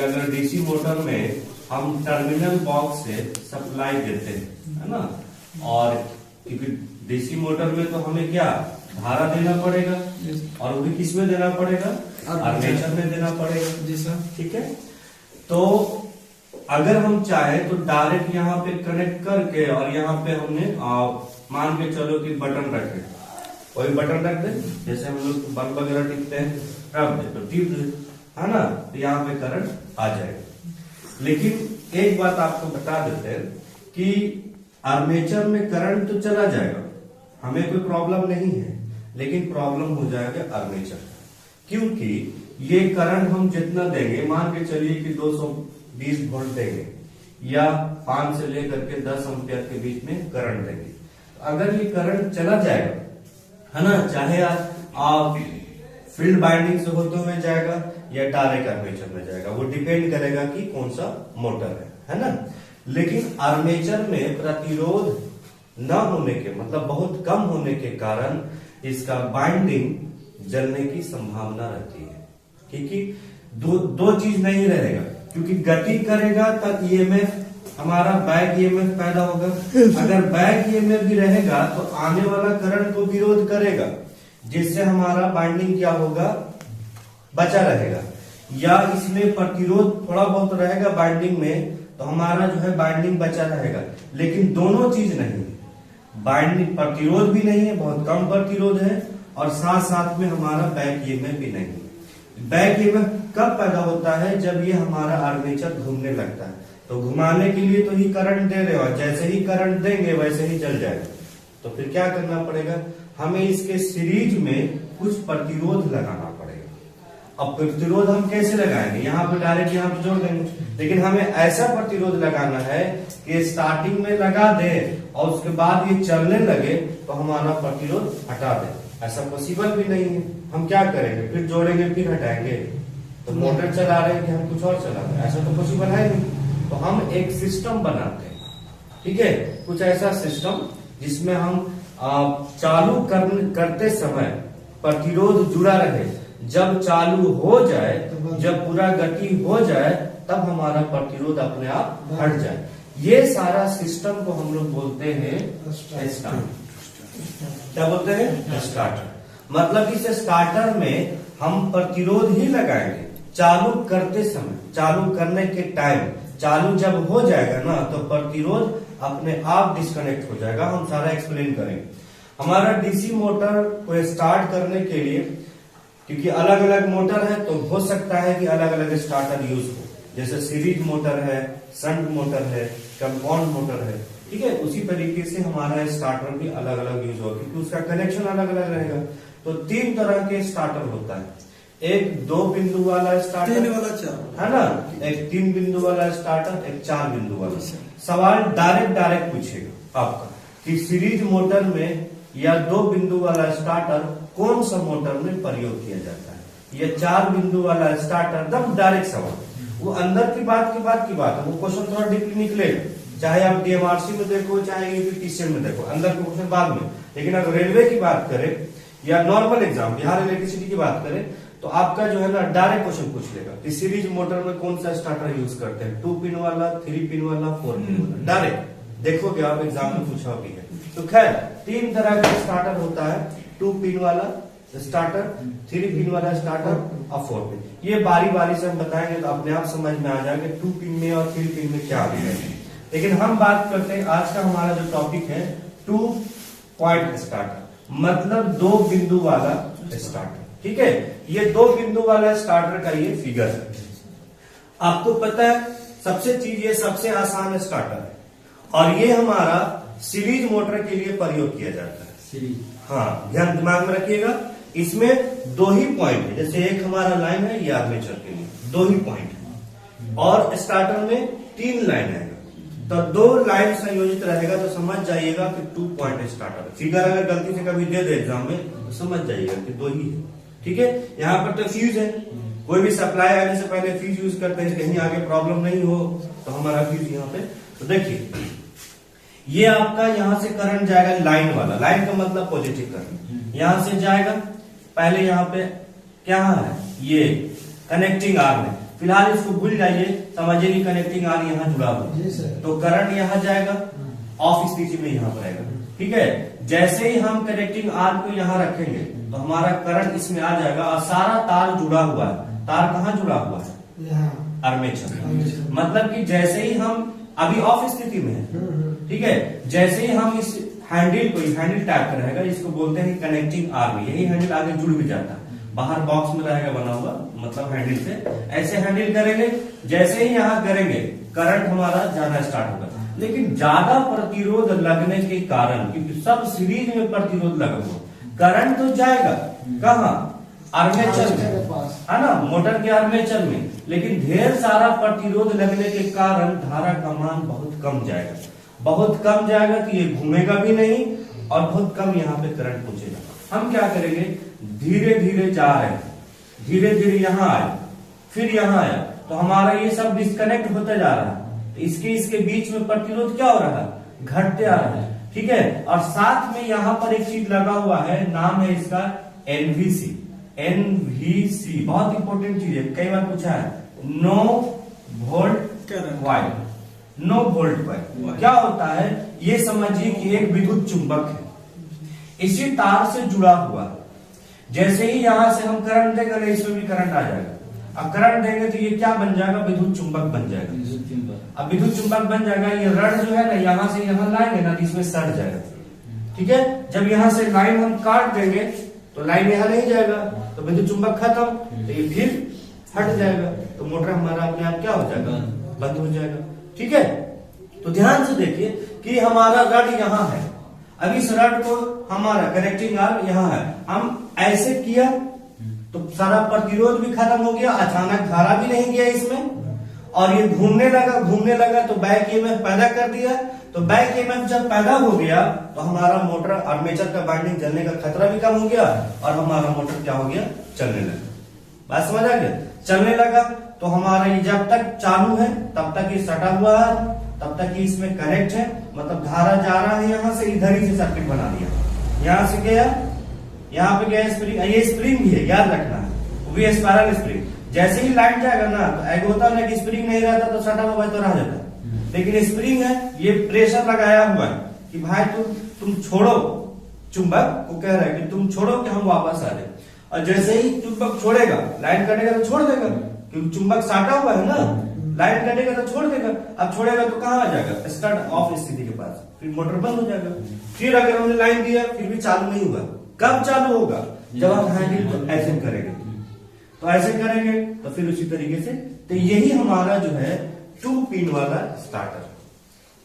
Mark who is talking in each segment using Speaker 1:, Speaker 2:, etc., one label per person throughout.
Speaker 1: अगर DC motor में हम टर्मिनल बॉक्स से सप्लाई देते हैं, है ना, और क्योंकि डीसी मोटर में तो हमें क्या धारा देना पड़ेगा, और वो भी किस में देना पड़ेगा, आर्मेचर में देना पड़ेगा।
Speaker 2: जी सर।
Speaker 1: ठीक है, तो अगर हम चाहे तो डायरेक्ट यहाँ पे कनेक्ट करके और यहाँ पे हमने मान के चलो कि बटन रखे, कोई बटन रख दे, जैसे हम लोग बल्ब वगैरह टिपते हैं, रख दे तो टिप दे, है ना, तो यहाँ पे करंट आ जाएगा। लेकिन एक बात आपको बता देते हैं कि आर्मेचर में करंट तो चला जाएगा, हमें कोई प्रॉब्लम नहीं है, लेकिन प्रॉब्लम हो जाएगा आर्मेचर, क्योंकि ये करंट हम जितना देंगे, मान के चलिए कि 220 वोल्ट देंगे या 5 से लेकर के 10 एम्पियर के बीच में करंट देंगे, तो अगर ये करंट चला जाएगा, है ना, चाहे आप फील्ड बाइंडिंग से होते हुए जाएगा या डायरेक्ट आर्मेचर में जाएगा, वो डिपेंड करेगा कि कौन सा मोटर है ना। लेकिन आर्मेचर में प्रतिरोध न होने के मतलब बहुत कम होने के कारण इसका बाइंडिंग जलने की संभावना रहती है, क्योंकि दो चीज नहीं रहेगा, क्योंकि गति करेगा तब ईएमएफ हमारा बैक ईएमएफ पैदा होगा, अगर बैक ईएमएफ भी रहेगा तो आने वाला करंट को विरोध करेगा, जिससे हमारा बाइंडिंग क्या होगा, बचा रहेगा, या इसमें प्रतिरोध थोड़ा बहुत रहेगा बाइंडिंग में, तो हमारा जो है बाइंडिंग बचा रहेगा। लेकिन दोनों चीज नहीं है, बाइंडिंग प्रतिरोध भी नहीं है, बहुत कम प्रतिरोध है, और साथ साथ में हमारा बैक ईएमएफ भी नहीं है। बैक ईएमएफ कब पैदा होता है, जब ये हमारा आर्मेचर घूमने लगता है, तो घुमाने के लिए तो ही करंट दे रहे हो, जैसे ही करंट देंगे वैसे ही चल जाएगा। तो फिर क्या करना पड़ेगा, हमें इसके सीरीज में कुछ प्रतिरोध लगाना पड़ेगा। अब प्रतिरोध हम कैसे लगाएंगे, यहाँ पे डायरेक्ट यहाँ पे जोड़ देंगे, लेकिन हमें ऐसा प्रतिरोध लगाना है कि स्टार्टिंग में लगा दे और उसके बाद ये चलने लगे तो हमारा प्रतिरोध हटा दे, ऐसा पॉसिबल भी नहीं है। हम क्या करेंगे, फिर जोड़ेंगे फिर हटाएंगे, तो मोटर चला रहे हैं कि हम कुछ और चला रहे हैं, ऐसा तो पॉसिबल है नहीं। तो हम एक सिस्टम बनाते हैं, ठीक है, कुछ ऐसा सिस्टम जिसमें हम चालू करते समय प्रतिरोध जुड़ा रहे, जब चालू हो जाए, जब पूरा गति हो जाए, तब हमारा प्रतिरोध अपने आप हट जाए। ये सारा सिस्टम को हम लोग बोलते हैं स्टार्टर। क्या बोलते हैं, स्टार्टर। मतलब इस स्टार्टर में हम प्रतिरोध ही लगाएंगे चालू करते समय, चालू करने के टाइम, चालू जब हो जाएगा ना तो प्रतिरोध अपने आप डिस्कनेक्ट हो जाएगा। हम सारा एक्सप्लेन करेंगे। हमारा डीसी मोटर को स्टार्ट करने के लिए, क्योंकि अलग अलग मोटर है तो हो सकता है कि अलग अलग स्टार्टर यूज हो, जैसे सीरीज मोटर है, शंट मोटर है, कंपाउंड मोटर है, ठीक है, उसी तरीके से हमारा स्टार्टर भी अलग अलग यूज होगा, क्योंकि उसका कनेक्शन अलग अलग रहेगा। तो 3 तरह के स्टार्टर होता है, एक 2 बिंदु वाला स्टार्टर है ना, एक 3 बिंदु वाला स्टार्टर, एक 4 बिंदु वाला। सवाल डायरेक्ट पूछेगा आपका कि सीरीज मोटर में या 2 बिंदु वाला स्टार्टर कौन सा मोटर में प्रयोग किया जाता है, या 4 बिंदु वाला स्टार्टर, एकदम डायरेक्ट सवाल। वो अंदर की बात है, वो क्वेश्चन थोड़ा डीपली निकलेगा, चाहे आप डीएमआरसी में देखो चाहे यूपीटीसीएल में देखो, अंदर के क्वेश्चन बाद में। लेकिन अगर रेलवे की बात करें या नॉर्मल एग्जाम बिहार इलेक्ट्रिसिटी की बात करें, तो आपका जो है ना डायरेक्ट क्वेश्चन पूछ लेगा कि सीरीज मोटर में कौन सा स्टार्टर यूज करते हैं, 2 पिन वाला, 3 पिन वाला, 4 पिन वाला, डायरेक्ट देखोगे आप एग्जाम में पूछा भी है। तो खैर 3 तरह का स्टार्टर होता है, 2 पिन वाला स्टार्टर, 3 पिन वाला स्टार्टर और 4 पिन। ये बारी बारी से हम बताएंगे तो अपने आप समझ में आ जाएगा 2 पिन में और 3 पिन में क्या है। लेकिन हम बात करते हैं, आज का हमारा जो टॉपिक है 2 पॉइंट स्टार्टर, मतलब 2 बिंदु वाला स्टार्टर, ठीक है। ये 2 बिंदु वाला स्टार्टर का ये फिगर है। आपको पता है सबसे चीज, ये सबसे आसान स्टार्टर है, और ये हमारा सीरीज मोटर के लिए प्रयोग किया जाता है। हाँ, ध्यान दिमाग में रखिएगा, इसमें 2 ही पॉइंट है, जैसे एक हमारा लाइन है, ये आर्मेचर के लिए 2 ही पॉइंट है, और स्टार्टर में 3 लाइन है, तो 2 लाइन संयोजित रहेगा, तो समझ जाइएगा कि 2 पॉइंट स्टार्टर। फिगर अगर गलती से कभी दे दे एग्जाम में तो समझ जाइएगा कि 2 ही है, ठीक है। यहाँ पर तो फ्यूज है, कोई भी सप्लाई आने से पहले फ्यूज यूज करते हैं, कहीं आगे प्रॉब्लम नहीं हो तो हमारा फ्यूज यहाँ पे। तो देखिए ये आपका यहाँ से करंट जाएगा लाइन वाला, लाइन का मतलब पॉजिटिव करंट, यहाँ से जाएगा, पहले यहाँ पे क्या है, ये कनेक्टिंग आर्म है, फिलहाल इसको भूल जाइए, समझिए कि कनेक्टिंग आर यहाँ जुड़ा हुआ है, तो करंट यहाँ जाएगा, ऑफ स्थिति में यहाँ पर आएगा। ठीक है, जैसे ही हम कनेक्टिंग आर को यहाँ रखेंगे तो हमारा करंट इसमें आ जाएगा और सारा तार जुड़ा हुआ है। तार कहाँ जुड़ा हुआ है? आर्मेचर। मतलब कि जैसे ही हम अभी ऑफ स्थिति में है, ठीक है, जैसे ही हम इस हैंडल को, हैंडल टाइप का रहेगा, इसको बोलते हैं कनेक्टिंग आर्म, यही हैंडल आगे जुड़ भी जाता है, बाहर बॉक्स में रहेगा बना हुआ, मतलब हैंडल से ऐसे हैंडल करेंगे, जैसे ही यहाँ करेंगे करंट हमारा जाना स्टार्ट होगा। लेकिन ज्यादा प्रतिरोध लगने के कारण, क्योंकि सब सीरीज में प्रतिरोध लगा हुआ, करंट तो जाएगा कहाँ? आर्मेचर में, है ना, मोटर के आर्मेचर में, लेकिन ढेर सारा प्रतिरोध लगने के कारण धारा का मान बहुत कम जाएगा, बहुत कम जाएगा, तो ये घूमेगा भी नहीं और बहुत कम यहाँ पे करंट पहुंचेगा। हम क्या करेंगे, धीरे धीरे जा रहे हैं, धीरे धीरे यहाँ आए, फिर यहाँ आया, तो हमारा ये सब डिस्कनेक्ट होता जा रहा है, इसके बीच में प्रतिरोध क्या हो रहा है? घटते आ रहा है। ठीक है, और साथ में यहाँ पर एक चीज लगा हुआ है, नाम है इसका एनवीसी। एनवीसी बहुत इंपॉर्टेंट चीज है, कई बार पूछा है, no volt wire. No volt wire क्या होता है? ये समझिए कि एक विद्युत चुंबक है, इसी तार से जुड़ा हुआ, जैसे ही यहां से हम करंट देंगे इसमें भी करंट आ जाएगा, अब करंट देंगे तो ये क्या बन जाएगा? विद्युत चुंबक बन जाएगा। अब विद्युत चुंबक बन जाएगा, ये रड जो है ना, यहाँ से यहाँ लाएंगे ना, इसमें सट जाएगा। ठीक है, जब यहाँ से लाइन हम काट देंगे तो लाइन यहाँ नहीं जाएगा, तो विद्युत चुंबक खत्म, तो ये फिर हट जाएगा, तो मोटर हमारा अपने आप क्या हो जाएगा? बंद हो जाएगा। ठीक है, तो ध्यान से देखिए कि हमारा रड यहाँ है, अब इस रड को हमारा कनेक्टिंग आर्म यहाँ है, हम ऐसे किया तो सारा प्रतिरोध भी खत्म हो गया, अचानक धारा भी नहीं गया इसमें, और ये घूमने लगा तो बैक ईएमएफ पैदा कर दिया। तो बैक ईएमएफ जब पैदा हो गया तो हमारा मोटर आर्मेचर का वाइंडिंग जलने का खतरा भी कम हो गया और हमारा मोटर क्या हो गया? चलने लगा। बात समझ आ गया? चलने लगा तो हमारा ये जब तक चालू है तब तक ये सटा हुआ है, तब तक ये इसमें कनेक्ट है, मतलब धारा जा रहा है, यहाँ से इधर ही से सर्किट बना दिया, यहाँ से गया, यहाँ पे गया स्प्रिंग, ये स्प्रिंग भी है, याद रखना है, वो भी स्पाइरल स्प्रिंग। जैसे ही लाइट जाएगा ना, तो एक होता है कि स्प्रिंग नहीं रहता तो सटा हुआ तो रह जाता है, लेकिन स्प्रिंग है, ये प्रेशर लगाया हुआ है कि भाई तुम छोड़ो, चुंबक को कह रहा है कि तुम छोड़ो कि हम वापस आ जाए, और जैसे ही चुंबक छोड़ेगा, लाइन कटेगा तो छोड़ देगा, क्योंकि चुंबक साटा हुआ है ना, लाइन कटेगा तो छोड़ देगा, अब छोड़ेगा तो कहाँ आ जाएगा? स्टार्ट ऑफ स्थिति के पास, फिर मोटर बंद हो जाएगा। फिर अगर हमने लाइन दिया फिर भी चालू नहीं हुआ, कब चालू होगा? जब हम हैंडल को ऐसे करेंगे, तो ऐसे करेंगे तो फिर उसी तरीके से, तो यही हमारा जो है 2 पिन वाला स्टार्टर,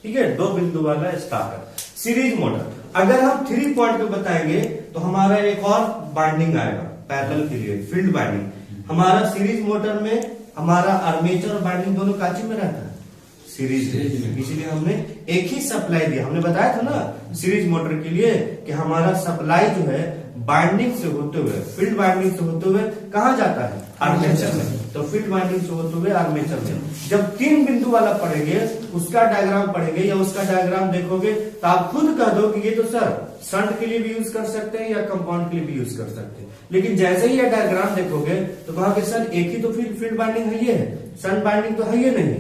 Speaker 1: ठीक है, 2 बिंदु वाला स्टार्टर सीरीज मोटर। अगर हम 3 पॉइंट पे बताएंगे तो हमारा एक और बाइंडिंग आएगा पैरेलल के लिए, फील्ड बाइंडिंग। हमारा सीरीज मोटर में हमारा आर्मेचर और बाइंडिंग दोनों काची में रहता है? सीरीज में, इसीलिए हमने एक ही सप्लाई दिया। हमने बताया था ना सीरीज मोटर के लिए कि हमारा सप्लाई जो है बाइंडिंग से होते हुए, फील्ड बाइंडिंग से होते हुए कहाँ जाता है? आर्मेचर में। तो फील्ड बाइंडिंग से होते हुए आर्मेचर में जब 3 बिंदु वाला पढ़ेंगे, उसका डायग्राम पढ़ेंगे या उसका डायग्राम देखोगे तो आप खुद कह दो कि ये तो सर शंट के लिए भी यूज कर सकते हैं या कंपाउंड के लिए भी यूज कर सकते हैं, लेकिन जैसे ही ये डायग्राम देखोगे तो कहोगे सर एक ही तो फील्ड बाइंडिंग है, ये है, शंट बाइंडिंग तो है ये नहीं।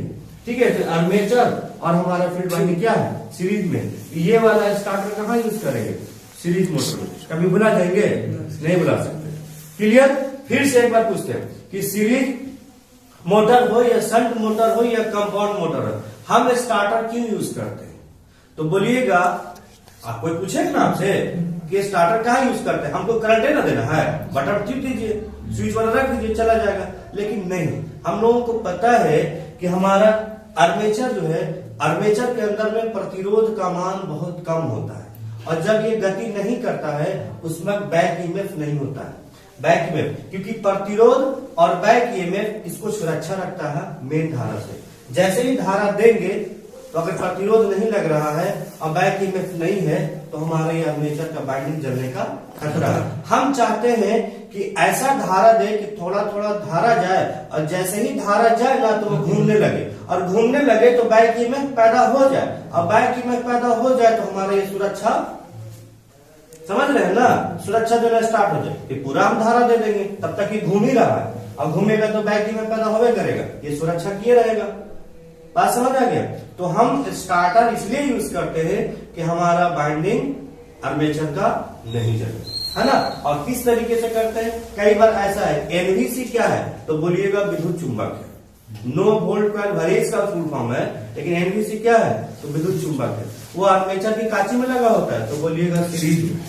Speaker 1: ठीक है, तो आर्मेचर और हमारा फील्ड बाइंडिंग क्या है? सीरीज में। ये वाला स्टार्टर कहाँ यूज करेंगे? सीरीज मोटर में। कभी भुला जाएंगे? नहीं भुला सकते। क्लियर? फिर से एक बार पूछते हैं कि सीरीज मोटर हो या शंट मोटर हो या कंपाउंड मोटर हो, हम स्टार्टर क्यों यूज करते हैं? तो बोलिएगा, आप कोई पूछेगा ना आपसे कि स्टार्टर कहाँ यूज करते हैं, हमको करंट ना देना है, बटन टिप दीजिए, स्विच वाला रख दीजिए, चला जाएगा। लेकिन नहीं, हम लोगों को पता है कि हमारा आर्मेचर जो है, आर्मेचर के अंदर में प्रतिरोध का मान बहुत कम होता है, और जब ये गति नहीं करता है उसमें बैक ईएमएफ नहीं होता है। बैक ईएमएफ, क्योंकि प्रतिरोध और बैक ईएमएफ इसको सुरक्षा रखता है मेन धारा से। जैसे ही धारा देंगे तो अगर प्रतिरोध नहीं लग रहा है और बैक ईएमएफ नहीं है तो हमारे ये आर्मेचर का बाइंडिंग जलने का खतरा है। हम चाहते हैं कि ऐसा धारा दे कि थोड़ा थोड़ा धारा जाए, और जैसे ही धारा जाए ना तो वो घूमने लगे, और घूमने लगे तो बैक ईएमएफ पैदा हो जाए, और बैक ईएमएफ पैदा हो जाए तो हमारे ये सुरक्षा, समझ रहे हैं ना, सुरक्षा देना स्टार्ट हो जाए। ये पूरा हम धारा दे देंगे, तब तक ये घूम ही रहा है, और घूमेगा तो बैक ईएमएफ पैदा होवे करेगा, ये सुरक्षा किए रहेगा। बात समझ आ गया? तो हम स्टार्टर इसलिए यूज करते हैं कि हमारा बाइंडिंग आर्मेचर का नहीं जले, है ना। और किस तरीके से करते हैं, कई बार ऐसा है, एनवीसी क्या है तो बोलिएगा विद्युत चुंबक है, नो वोल्ट कॉइल वैरेज का फुल फॉर्म है, लेकिन एनवीसी क्या है तो विद्युत चुंबक है। वो आर्मेचर की कांची में लगा होता है तो बोलिएगा सीरीज में,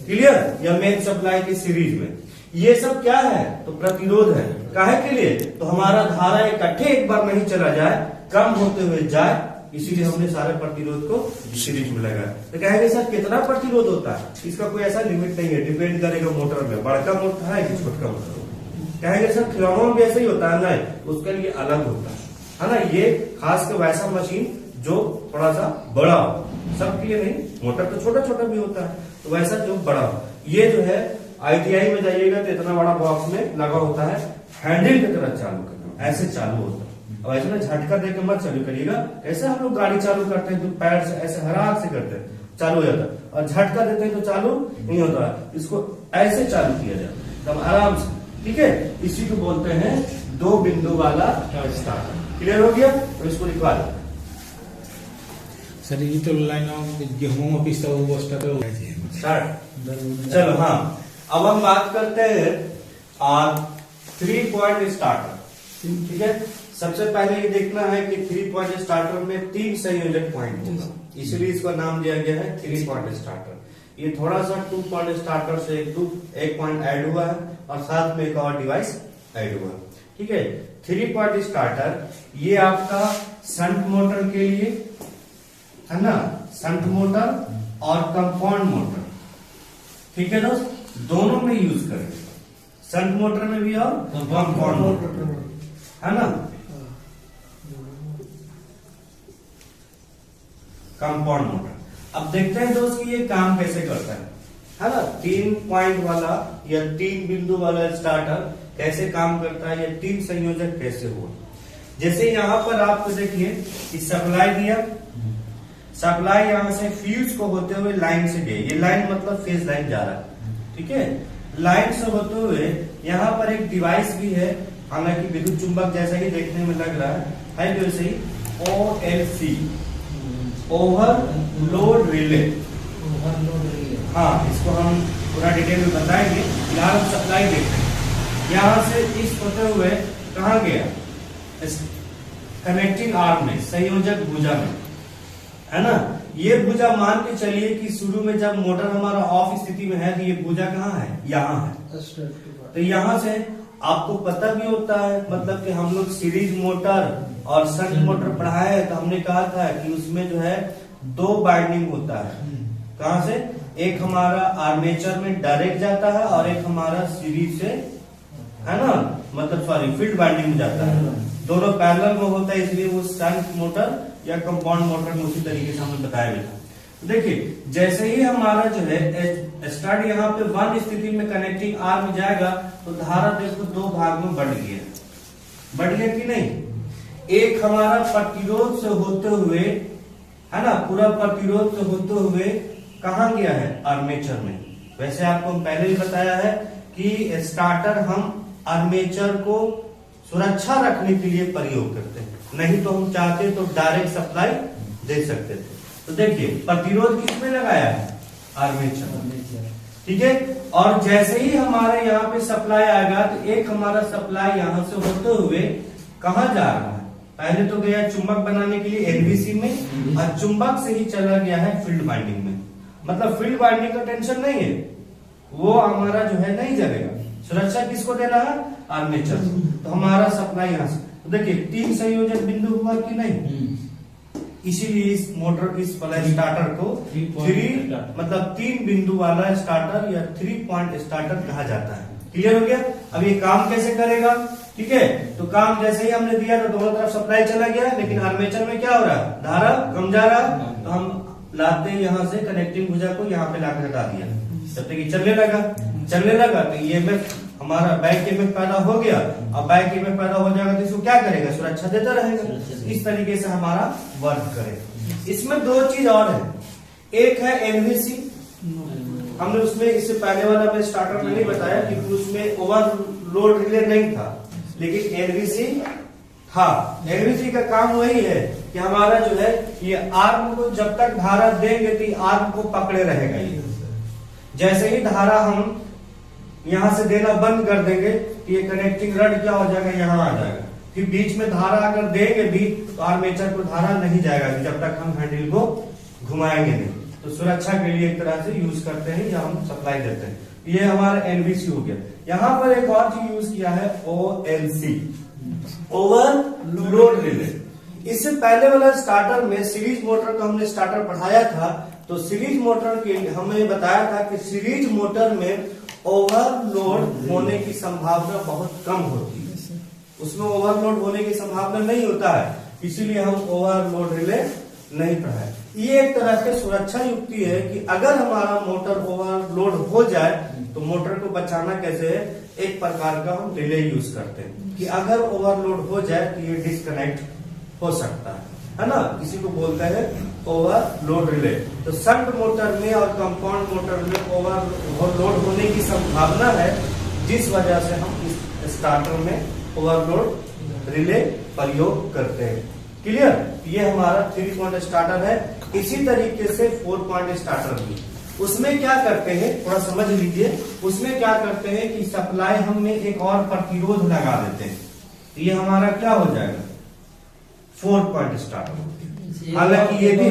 Speaker 1: क्लियर, या मेन सप्लाई की सीरीज में। ये सब क्या है तो प्रतिरोध है। काहे के लिए, तो हमारा धारा इकट्ठे एक बार नहीं चला जाए, कम होते हुए जाए, इसीलिए हमने सारे प्रतिरोध को सीरीज में लगाया। तो कहेंगे सर कितना प्रतिरोध होता है, इसका कोई ऐसा लिमिट नहीं है, डिपेंड करेगा मोटर में, बड़का मोटर है कि छोटका मोटर। कहेंगे सर खिलौनों में ऐसे ही होता है, नहीं, उसके लिए अलग होता है ना। ये खास कर वैसा मशीन जो थोड़ा सा बड़ा हो, सबके लिए नहीं, मोटर तो छोटा छोटा भी होता है, तो वैसा जो बड़ा हो। ये जो है ITI में जाइएगा तो इतना बड़ा बॉक्स में लगा होता है, हैंडल की तरह चालू करना, ऐसे चालू होता है। अब ऐसे ना झटका देकर मत चालू करिएगा, कैसे हम लोग गाड़ी चालू करते हैं तो पैर से ऐसे हराक से करते हैं, चालू हो जाता है, और झटका देते हैं तो चालू नहीं होता है, इसको ऐसे चालू किया जाए एकदम आराम से, ठीक है। इसी को बोलते हैं 2 बिंदु वाला स्टार्टर। क्लियर हो गया, तो इसको लिखवा दो
Speaker 2: सर। ये तो लाइन गेहूं पिसता हुआ
Speaker 1: स्टार्ट। चलो हाँ, अब हम बात करते हैं 3 पॉइंट स्टार्टर, ठीक है। सबसे पहले ये देखना है कि 3 पॉइंट स्टार्टर में 3 संयोजक पॉइंट होगा, इसलिए इसका नाम दिया गया है 3 पॉइंट स्टार्टर। ये थोड़ा सा 2 पॉइंट स्टार्टर से एक पॉइंट ऐड हुआ है और साथ में एक और डिवाइस ऐड हुआ है, ठीक है। 3 पॉइंट स्टार्टर ये आपका शंट मोटर के लिए है ना, शंट मोटर और कंपाउंड मोटर, ठीक है दोस्त, दोनों में यूज करेंगे, शंट मोटर में भी और कंपाउंड मोटर, है ना, कंपाउंड मोटर। अब देखते हैं दोस्त कि ये काम कैसे करता है ना। 3 पॉइंट वाला या 3 बिंदु वाला स्टार्टर कैसे काम करता है, या 3 संयोजक कैसे हुआ। जैसे यहाँ पर आपको देखिए कि सप्लाई दिया, सप्लाई यहाँ से फ्यूज को होते हुए लाइन से गई, ये लाइन मतलब फेज लाइन जा रहा है, ठीक है। लाइन से होते हुए यहाँ पर एक डिवाइस भी है, हालांकि विद्युत चुंबक जैसा ही देखने में लग रहा है कि वैसे ही OLC, ओवरलोड रिले। हाँ, इसको हम पूरा डिटेल में बताएंगे, फिलहाल हम सप्लाई देखते हैं। यहाँ से इस होते हुए कहा गया, कनेक्टिंग आर्म में, संयोजक भुजा में, है ना। ये भुजा मान के चलिए कि शुरू में जब मोटर हमारा ऑफ स्थिति में है तो ये भुजा कहाँ है, यहाँ है। तो यहाँ से आपको पता भी होता है, मतलब कि हम लोग सीरीज मोटर और शंट मोटर पढ़ाए है, तो हमने कहा था कि उसमें जो है 2 बाइंडिंग होता है। कहां से, एक हमारा आर्मेचर में डायरेक्ट जाता है और एक हमारा सीरीज से, है ना, मतलब सॉरी फील्ड बाइंडिंग में जाता है, दोनों पैरेलल में होता है, इसलिए वो शंट मोटर या कंपाउंड मोटर में उसी तरीके से हमने बताया भी था। देखिए जैसे ही हमारा जो है स्टार्ट यहाँ पे 1 स्थिति में कनेक्टिंग आर्म जाएगा तो धारा देखो 2 भाग में बढ़ गया कि नहीं। एक हमारा प्रतिरोध से होते हुए, है ना, पूरा प्रतिरोध से होते हुए कहा गया है, आर्मेचर में। वैसे आपको पहले ही बताया है कि स्टार्टर हम आर्मेचर को सुरक्षा रखने के लिए प्रयोग करते हैं, नहीं तो हम चाहते तो डायरेक्ट सप्लाई दे सकते थे। तो देखिए प्रतिरोध किसमें लगाया है, आर्मेचर, ठीक है। और जैसे ही हमारे यहाँ पे सप्लाई आएगा तो एक हमारा सप्लाई यहाँ से होते हुए कहाँ जा रहा है, पहले तो गया चुंबक बनाने के लिए एनवीसी में, और चुंबक से ही चला गया है फील्ड बाइंडिंग में। मतलब फील्ड बाइंडिंग का टेंशन नहीं है, वो हमारा जो है नहीं जलेगा। सुरक्षा किसको देना है, आर्मेचर। तो हमारा सप्लाई यहाँ से, तो देखिए 3 संयोजक बिंदु हुआ कि नहीं, इसीलिए इस मोटर, इस वाला स्टार्टर को 3 मतलब 3 बिंदु वाला स्टार्टर या 3 पॉइंट स्टार्टर कहा जाता है। क्लियर हो गया। अब ये काम कैसे करेगा, ठीक है। तो काम जैसे ही हमने दिया तो दोनों तरफ सप्लाई चला गया, लेकिन आर्मेचर में क्या हो रहा है, धारा कम जा रहा है, तो हम लाते यहाँ से कनेक्टिंग भुजा को यहाँ पे लाकर हटा दिया, जब तक ये चलने लगा तो ईएमएफ हमारा बैक ईएमएफ पैदा हो गया। अब बैक ईएमएफ पैदा हो जाएगा तो इसको क्या करेगा, सुरक्षा देता रहेगा। इस तरीके से हमारा वर्क करेगा। इसमें 2 चीज और है, एक है एनवीसी, हमने उसमें इससे पहले वाला में स्टार्टर में नहीं बताया कि उसमें ओवर लोड रिले नहीं था, लेकिन एनवीसी था। एनवीसी का काम वही है कि हमारा जो है ये आर्म को जब तक धारा देंगे तो आर्म को पकड़े रहेगा। ये जैसे ही धारा हम यहां से देना बंद कर देंगे तो ये कनेक्टिंग रड क्या हो जाएगा, यहां आ जाएगा। फिर बीच में धारा अगर देंगे भी तो आर्मेचर को धारा नहीं जाएगा जब तक हम हैंडल को घुमाएंगे नहीं। तो सुरक्षा के लिए एक तरह से यूज करते हैं या हम सप्लाई देते हैं। ये हमारा एनवीसी हो गया। यहाँ पर एक और चीज यूज किया है ओएलसी, ओवरलोड रिले। इससे पहले वाला स्टार्टर में सीरीज मोटर को हमने स्टार्टर पढ़ाया था, तो सीरीज मोटर के लिए हमें बताया था कि सीरीज मोटर में ओवरलोड होने की संभावना बहुत कम होती है, उसमें ओवरलोड होने की संभावना नहीं होता है, इसीलिए हम ओवरलोड रिले नहीं पढ़ाए। ये एक तरह से सुरक्षा युक्ति है कि अगर हमारा मोटर ओवरलोड हो जाए तो मोटर को बचाना कैसे है, एक प्रकार का हम रिले यूज करते हैं कि अगर ओवरलोड हो जाए तो ये डिस्कनेक्ट हो सकता है ना, किसी को बोलते हैं ओवरलोड रिले। तो शंट मोटर में और कंपाउंड मोटर में ओवरलोड होने की संभावना है, जिस वजह से हम इस स्टार्टर में ओवरलोड रिले प्रयोग करते हैं। क्लियर? ये हमारा 3 पॉइंट स्टार्टर है। इसी तरीके से 4 पॉइंट स्टार्टर भी, उसमें क्या करते हैं थोड़ा समझ लीजिए। उसमें क्या करते हैं कि सप्लाई हमने एक और प्रतिरोध लगा देते हैं, तो ये हमारा क्या हो जाएगा, 4 पॉइंट स्टार्टर। हालांकि ये भी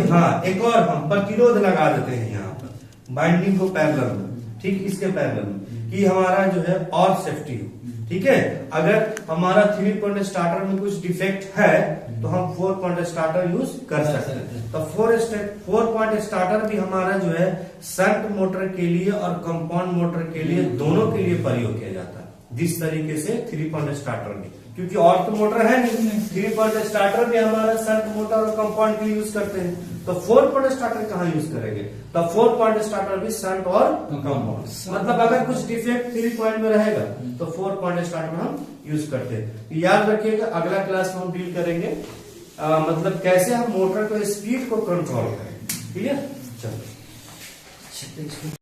Speaker 1: एक और हम प्रतिरोध लगा देते हैं यहाँ पर बाइंडिंग को पैरेलल में, ठीक इसके पैरेलल में, कि हमारा जो है और सेफ्टी हो। ठीक है, अगर हमारा 3 पॉइंट स्टार्टर में कुछ डिफेक्ट है तो हम 4 पॉइंट स्टार्टर यूज कर सकते हैं। तो 4 पॉइंट स्टार्टर भी हमारा जो है शंट मोटर के लिए और कंपाउंड मोटर के लिए दोनों के लिए प्रयोग किया जाता है, जिस तरीके से 3 पॉइंट स्टार्टर में, क्योंकि और तो मोटर है नहीं। 3 पॉइंट स्टार्टर भी हमारा शंट मोटर और कंपाउंड के लिए यूज करते हैं, तो 4 पॉइंट स्टार्टर कहाँ यूज करेंगे, तो 4 पॉइंट स्टार्टर भी शंट और कंपाउंड, मतलब अगर कुछ डिफेक्ट 3 पॉइंट में रहेगा तो 4 पॉइंट स्टार्टर हम यूज करते हैं। याद रखिएगा, अगला क्लास में हम डील करेंगे मतलब कैसे हम मोटर को स्पीड को कंट्रोल करें। क्लियर? चलो।